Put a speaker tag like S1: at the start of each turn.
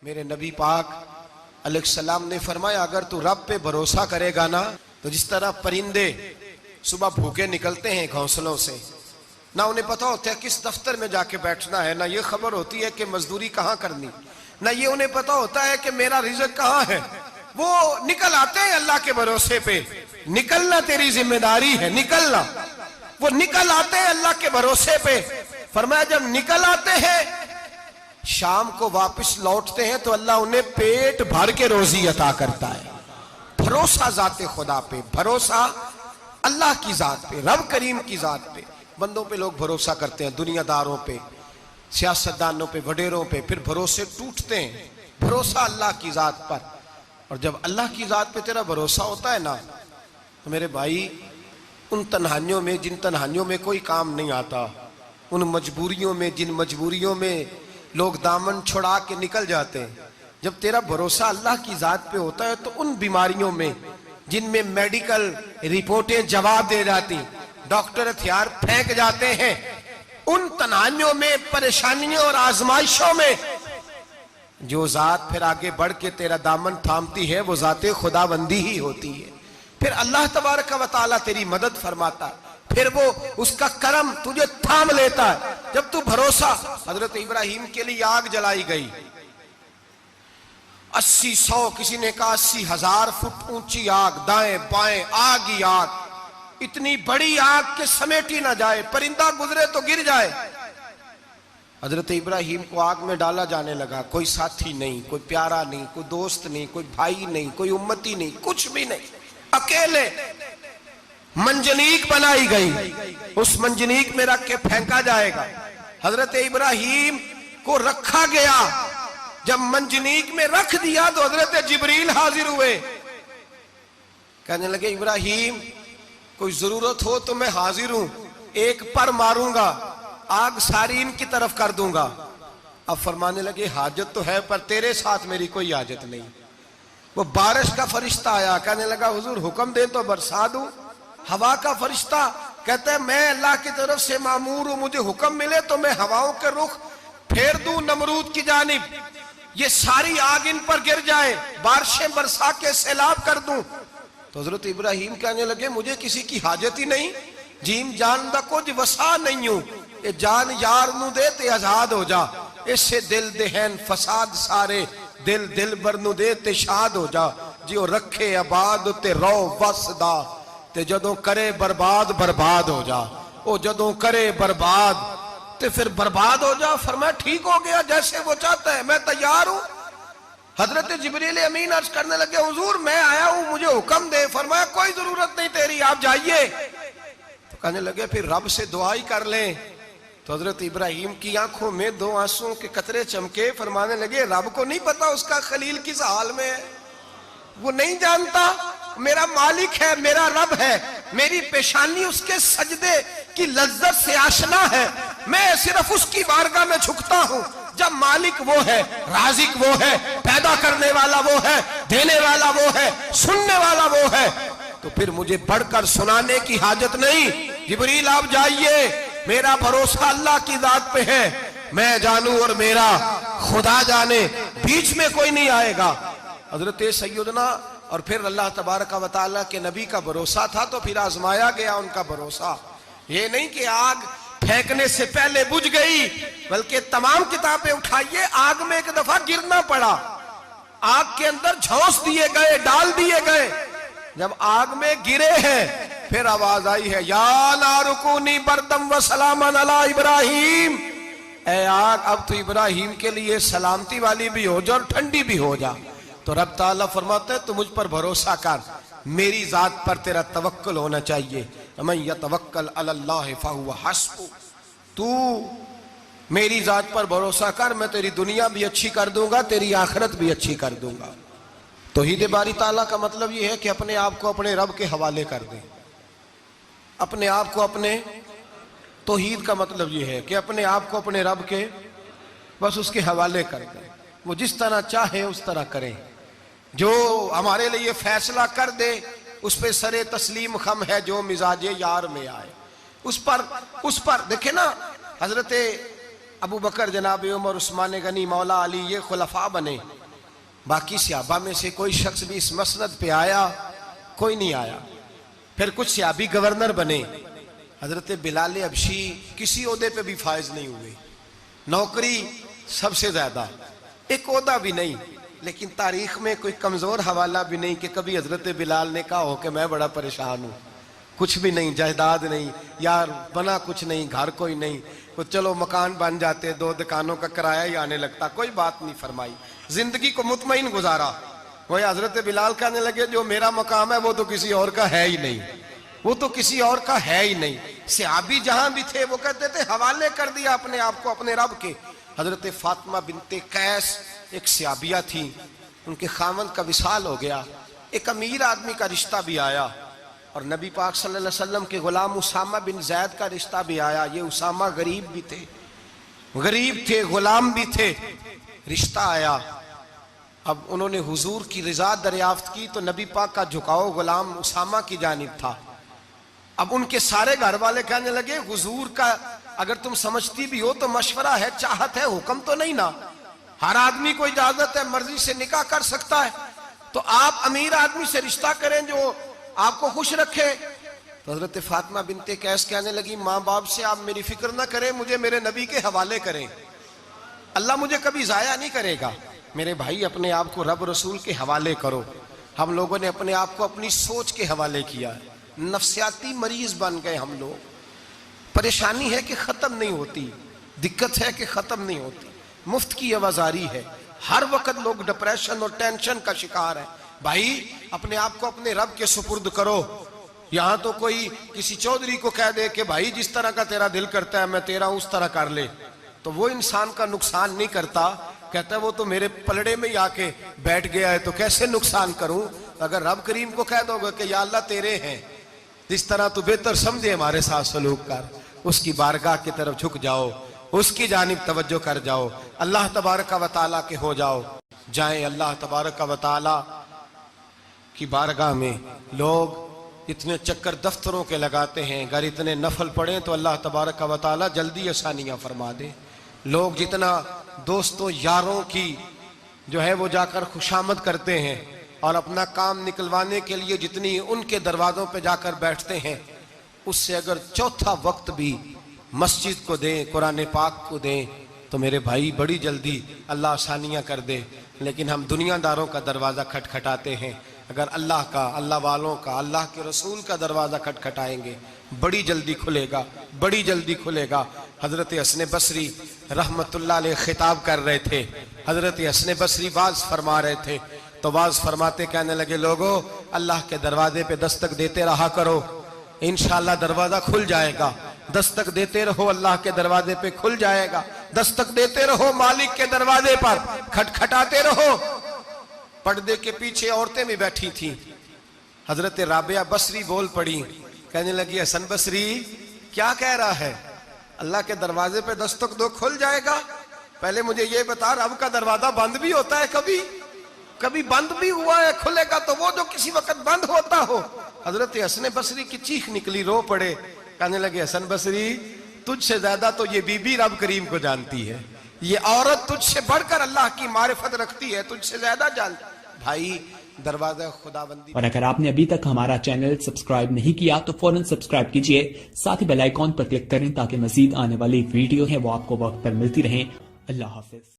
S1: میرے نبی پاک علیہ السلام نے فرمایا اگر تو رب پہ بھروسہ کرے گا نا تو جس طرح پرندے صبح بھوکے نکلتے ہیں گھونسلوں سے، نہ انہیں پتا ہوتا ہے کس دفتر میں جا کے بیٹھنا ہے، نہ یہ خبر ہوتی ہے کہ مزدوری کہاں کرنی، نہ یہ انہیں پتا ہوتا ہے کہ میرا رزق کہاں ہے، وہ نکل آتے ہیں اللہ کے بھروسے پہ۔ نکلنا تیری ذمہ داری ہے، نکلنا۔ وہ نکل آتے ہیں اللہ کے بھروسے پہ۔ فرمایا جب نکل آتے ہیں شام کو واپس لوٹتے ہیں تو اللہ انہیں پیٹ بھر کے روزی عطا کرتا ہے۔ بھروسہ ذات خدا پہ، بھروسہ اللہ کی ذات پہ، رب کریم کی ذات پہ۔ بندوں پہ لوگ بھروسہ کرتے ہیں، دنیا داروں پہ، سیاستدانوں پہ، وڈیروں پہ، پھر بھروسے ٹوٹتے ہیں۔ بھروسہ اللہ کی ذات پر، اور جب اللہ کی ذات پہ تیرا بھروسہ ہوتا ہے نا تو میرے بھائی ان تنہائیوں میں جن تنہائیوں میں کوئی کام نہیں آتا، ان مجبوریوں میں جن مجبوریوں میں لوگ دامن چھڑا کے نکل جاتے ہیں، جب تیرا بھروسہ اللہ کی ذات پہ ہوتا ہے تو ان بیماریوں میں جن میں میڈیکل رپورٹیں جواب دے جاتی، ڈاکٹر ہتھیار پھینک جاتے ہیں، ان تنہائیوں میں، پریشانیوں اور آزمائشوں میں جو ذات پھر آگے بڑھ کے تیرا دامن تھامتی ہے وہ ذات خداوندی ہی ہوتی ہے۔ پھر اللہ تبارک و تعالیٰ تیری مدد فرماتا ہے، پھر وہ اس کا کرم تجھے تھام لیتا ہے جب تو بھروسہ۔ حضرت ابراہیم کے لیے آگ جلائی گئی، 80-100 کسی نے کہا 80,000 فٹ اونچی آگ، دائیں بائیں آگ ہی آگ، اتنی بڑی آگ کہ سمیٹی نہ جائے، پرندہ گزرے تو گر جائے۔ حضرت ابراہیم کو آگ میں ڈالا جانے لگا، کوئی ساتھی نہیں، کوئی پیارا نہیں، کوئی دوست نہیں، کوئی بھائی نہیں، کوئی امتی نہیں، کچھ بھی نہیں، اکیلے۔ منجنیق بنائی گئی، اس منجنیق میں رکھ کے پھینکا جائے گا۔ حضرت ابراہیم کو رکھا گیا، جب منجنیق میں رکھ دیا تو حضرت جبریل حاضر ہوئے، کہنے لگے ابراہیم کوئی ضرورت ہو تو میں حاضر ہوں، ایک پر ماروں گا، آگ ساری ان کی طرف کر دوں گا۔ اب فرمانے لگے حاجت تو ہے پر تیرے ساتھ میری کوئی حاجت نہیں۔ وہ بارش کا فرشتہ آیا، کہنے لگا حضور حکم دے تو برسا دوں۔ ہوا کا فرشتہ کہتا ہے میں اللہ کی طرف سے مامور ہوں، مجھے حکم ملے تو میں ہواؤں کے رخ پھیر دوں نمرود کی جانب، یہ ساری آگ ان پر گر جائے، بارشیں برسا کے سیلاب کر دوں۔ تو حضرت ابراہیم کہنے لگے مجھے کسی کی حاجت ہی نہیں، جیم جان دا کچھ وسا نہیں ہوں، اے جان یار نو دے تے آزاد ہو جا، اس سے دل دہن فساد سارے، دل دل بر نو دے تے شاد ہو جا، جیو رکھے آباد تے رو وسدا، تے جدوں کرے برباد برباد ہو جا، او جدوں کرے برباد تے پھر برباد ہو جا۔ فرمایا ٹھیک ہو گیا جیسے وہ چاہتا ہے، میں تیار ہوں۔ حضرت جبریل امین عرض کرنے لگے حضور میں آیا ہوں، مجھے حکم دے۔ فرمایا کوئی ضرورت نہیں تیری، آپ جائیے۔ تو کہنے لگے پھر رب سے دعا ہی کر لیں۔ تو حضرت ابراہیم کی آنکھوں میں 2 آنسوں کے قطرے چمکے، فرمانے لگے رب کو نہیں پتا اس کا خلیل کس حال میں ہے، وہ نہیں جانتا، میرا مالک ہے، میرا رب ہے، میری پیشانی اس کے سجدے کی لذت سے آشنا ہے، میں صرف اس کی بارگاہ میں جھکتا ہوں جب مالک وہ ہے، رازق وہ ہے، پیدا کرنے والا وہ ہے، دینے والا وہ ہے، سننے والا وہ ہے، تو پھر مجھے بڑھ کر سنانے کی حاجت نہیں۔ جبریل آپ جائیے، میرا بھروسہ اللہ کی ذات پہ ہے، میں جانوں اور میرا خدا جانے، بیچ میں کوئی نہیں آئے گا۔ حضرت سیدنا اور پھر اللہ تبارک و تعالیٰ کے نبی کا بھروسہ تھا تو پھر آزمایا گیا ان کا بھروسہ۔ یہ نہیں کہ آگ پھینکنے سے پہلے بجھ گئی، بلکہ تمام کتابیں اٹھائیے، آگ میں ایک دفعہ گرنا پڑا، آگ کے اندر جھونس دیے گئے، ڈال دیے گئے، جب آگ میں گرے ہیں پھر آواز آئی ہے یا نار کونی بردم و سلاما علی ابراہیم، اے آگ اب تو ابراہیم کے لیے سلامتی والی بھی ہو جا اور ٹھنڈی بھی ہو جا۔ تو رب تعالیٰ فرماتا ہے تو مجھ پر بھروسہ کر، میری ذات پر تیرا توکل ہونا چاہیے، وَمَن يَتَوَكَّلْ عَلَى اللَّهِ فَهُوَ حَسْبُهُ، تو میری ذات پر بھروسہ کر، میں تیری دنیا بھی اچھی کر دوں گا، تیری آخرت بھی اچھی کر دوں گا۔ توحید باری تعالیٰ کا مطلب یہ ہے کہ اپنے آپ کو اپنے رب کے حوالے کر دیں، اپنے آپ کو اپنے، توحید کا مطلب یہ ہے کہ اپنے آپ کو اپنے رب کے بس اس کے حوالے کر دیں، وہ جس طرح چاہے اس طرح کریں، جو ہمارے لیے فیصلہ کر دے اس پہ سر تسلیم خم ہے، جو مزاج یار میں آئے اس پر دیکھیں نا، حضرت ابو بکر جناب عمر عثمان غنی مولا علی یہ خلفاء بنے، باقی صحابہ میں سے کوئی شخص بھی اس مسند پہ آیا؟ کوئی نہیں آیا۔ پھر کچھ صحابی گورنر بنے، حضرت بلال حبشی کسی عہدے پہ بھی فائز نہیں ہوئے، نوکری سب سے زیادہ، ایک عہدہ بھی نہیں، لیکن تاریخ میں کوئی کمزور حوالہ بھی نہیں کہ کبھی حضرت بلال نے کہا ہو کہ میں بڑا پریشان ہوں، کچھ بھی نہیں، جائیداد نہیں، یار بنا کچھ نہیں، گھر کوئی نہیں، تو چلو مکان بن جاتے، 2 دکانوں کا کرایہ ہی آنے لگتا، کوئی بات نہیں فرمائی، زندگی کو مطمئن گزارا۔ وہ حضرت بلال کہنے لگے جو میرا مقام ہے وہ تو کسی اور کا ہے ہی نہیں، وہ تو کسی اور کا ہے ہی نہیں۔ صحابی جہاں بھی تھے وہ کہتے تھے حوالے کر دیا اپنے آپ کو اپنے رب کے۔ حضرت فاطمہ بنت قیس ایک صحابیہ تھی، ان کے خاوند کا وصال ہو گیا، ایک امیر آدمی کا رشتہ بھی آیا، اور نبی پاک صلی اللہ علیہ وسلم کے غلام اسامہ بن زید کا رشتہ بھی آیا۔ یہ اسامہ غریب بھی تھے، غریب تھے، غلام بھی تھے، رشتہ آیا۔ اب انہوں نے حضور کی رضا دریافت کی تو نبی پاک کا جھکاؤ غلام اسامہ کی جانب تھا۔ اب ان کے سارے گھر والے کہنے لگے حضور کا اگر تم سمجھتی بھی ہو تو مشورہ ہے، چاہت ہے، حکم تو نہیں نا، ہر آدمی کو اجازت ہے، مرضی سے نکاح کر سکتا ہے، تو آپ امیر آدمی سے رشتہ کریں جو آپ کو خوش رکھے۔ تو حضرت فاطمہ بنت قیس کہنے لگی ماں باپ سے آپ میری فکر نہ کریں، مجھے میرے نبی کے حوالے کریں، اللہ مجھے کبھی ضائع نہیں کرے گا۔ میرے بھائی اپنے آپ کو رب رسول کے حوالے کرو۔ ہم لوگوں نے اپنے آپ کو اپنی سوچ کے حوالے کیا ہے، نفسیاتی مریض بن گئے ہم لوگ۔ پریشانی ہے کہ ختم نہیں ہوتی، دقت ہے کہ ختم نہیں ہوتی، مفت کی آوازاری ہے، ہر وقت لوگ ڈپریشن اور ٹینشن کا شکار ہے۔ بھائی اپنے آپ کو اپنے رب کے سپرد کرو۔ یہاں تو کوئی کسی چودھری کو کہہ دے کہ بھائی جس طرح کا تیرا دل کرتا ہے میں تیرا اس طرح کر لے، تو وہ انسان کا نقصان نہیں کرتا، کہتا ہے وہ تو میرے پلڑے میں ہی آ کے بیٹھ گیا ہے تو کیسے نقصان کروں۔ اگر رب کریم کو کہہ دو گے کہ یا اللہ تیرے ہیں، جس طرح تو بہتر سمجھے ہمارے ساتھ سلوک کر، اس کی بارگاہ کی طرف جھک جاؤ، اس کی جانب توجہ کر جاؤ، اللہ تبارک و تعالیٰ کے ہو جاؤ۔ جائیں اللہ تبارک و تعالیٰ کی بارگاہ میں۔ لوگ اتنے چکر دفتروں کے لگاتے ہیں، اگر اتنے نفل پڑھیں تو اللہ تبارک و تعالیٰ جلدی آسانیاں فرما دے۔ لوگ جتنا دوستوں یاروں کی جو ہے وہ جا کر خوشامد کرتے ہیں اور اپنا کام نکلوانے کے لیے جتنی ان کے دروازوں پہ جا کر بیٹھتے ہیں، اس سے اگر چوتھا وقت بھی مسجد کو دیں، قرآن پاک کو دیں، تو میرے بھائی بڑی جلدی اللہ آسانیاں کر دے۔ لیکن ہم دنیا داروں کا دروازہ کھٹکھٹاتے ہیں، اگر اللہ کا، اللہ والوں کا، اللہ کے رسول کا دروازہ کھٹکھٹائیں گے بڑی جلدی کھلے گا، بڑی جلدی کھلے گا۔ حضرت حسن بصری رحمت اللہ علیہ خطاب کر رہے تھے، حضرت حسن بصری واز فرما رہے تھے، تو واز فرماتے کہنے لگے لوگو اللہ کے دروازے پہ دستک دیتے رہا کرو، انشاءاللہ دروازہ کھل جائے گا۔ دستک دیتے رہو، اللہ کے دروازے پہ کھل جائے گا۔ دستک دیتے رہو مالک کے دروازے پر، کھٹکھٹاتے رہو۔ پردے کے پیچھے عورتیں بھی بیٹھی تھیں، حضرت رابعہ بصری بول پڑی، کہنے لگی حسن بصری کیا کہہ رہا ہے؟ اللہ کے دروازے پہ دستک دو کھل جائے گا؟ پہلے مجھے یہ بتا رب کا دروازہ بند بھی ہوتا ہے کبھی بند بھی ہوا ہے، کھلے گا تو وہ جو کسی وقت بند ہوتا ہو۔ حضرت حسن بصری کی چیخ نکلی، رو پڑے، کہنے لگے حسن بصری تجھ سے زیادہ تو یہ بی بی رب کریم کو جانتی ہے، یہ عورت تجھ سے بڑھ کر اللہ کی معرفت رکھتی ہے، تجھ سے زیادہ جانتی ہے۔ بھائی دروازہ خداوندی۔ اور
S2: اگر آپ نے ابھی تک ہمارا چینل سبسکرائب نہیں کیا تو فوراً سبسکرائب کیجئے، ساتھ ہی بیل آئیکن پر کلک کریں تاکہ مزید آنے والی ویڈیو ہیں وہ آپ کو وقت پر ملتی رہیں۔ اللہ حافظ۔